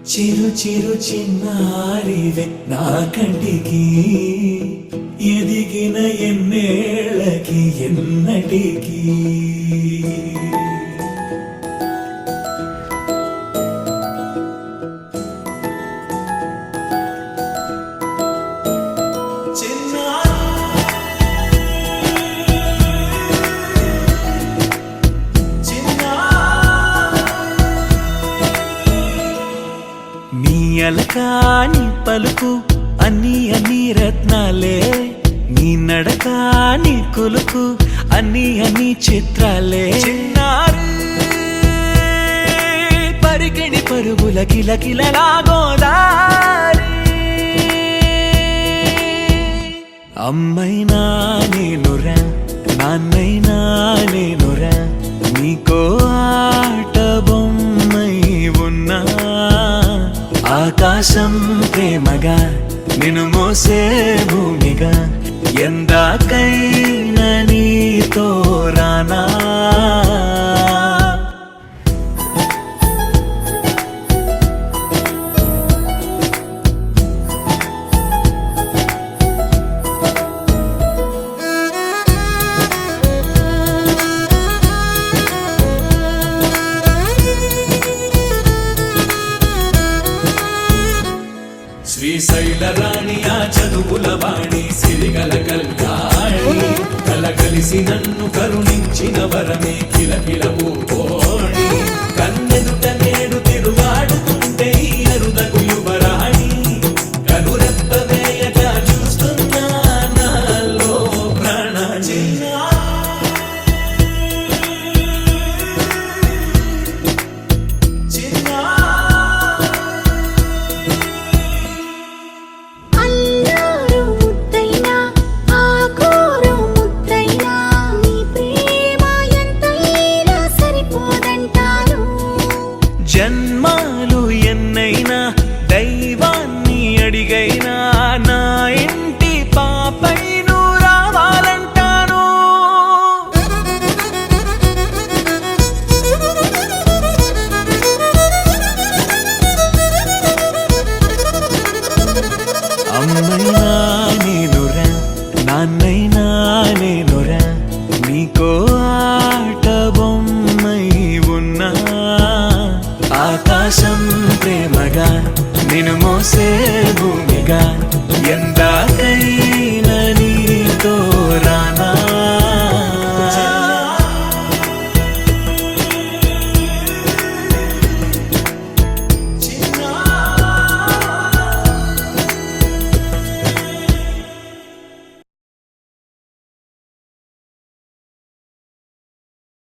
చిరు చిరు చిన్నారివే నా కంటికి ఎదిగిన ఎన్నేళ్ళకి ఎన్నటికి అలకాని పలుకు అన్ని అన్ని రత్నాలే నీ నడకాని కులుకు అన్ని అన్ని చిత్రాలే చిన్నారు పరికిణి పరుగుల కిలకిలలాగోదారి అమ్మైనా నేనురా నాన్నైనా నేనురా నీకో ఆట బొమ్మై ఉన్నా ఆకాశం ప్రేమగా నిన్ను మోసే భూమిగా ఎందాకైనా నీతో రానా శ్రీశైల రాణి ఆ చదువుల వాణి సిరిగల కళ్యాణి కలగలిసి నన్ను కరుణించిన వరమే కిలకిల పూకోణి కన్నెదుట నేడు తిరుగాడుతుంటే ఈ అరుదకు యువరాణి కనురెప్ప వేయగా చూస్తున్నా నాలో ప్రాణ జన్మాలు ఎన్నైనా దైవాన్ని అడిగైనా నా ఇంటి పాపై నువ్వు రావాలంటాను అమ్మైనా నేనురా నాన్నైనా నేనురా నీకో ఆట బొమ్మై ఉన్నా ఆకాశం ప్రేమగా నిన్ను మోసే భూమిగా ఎందాకైనా నీతో రానా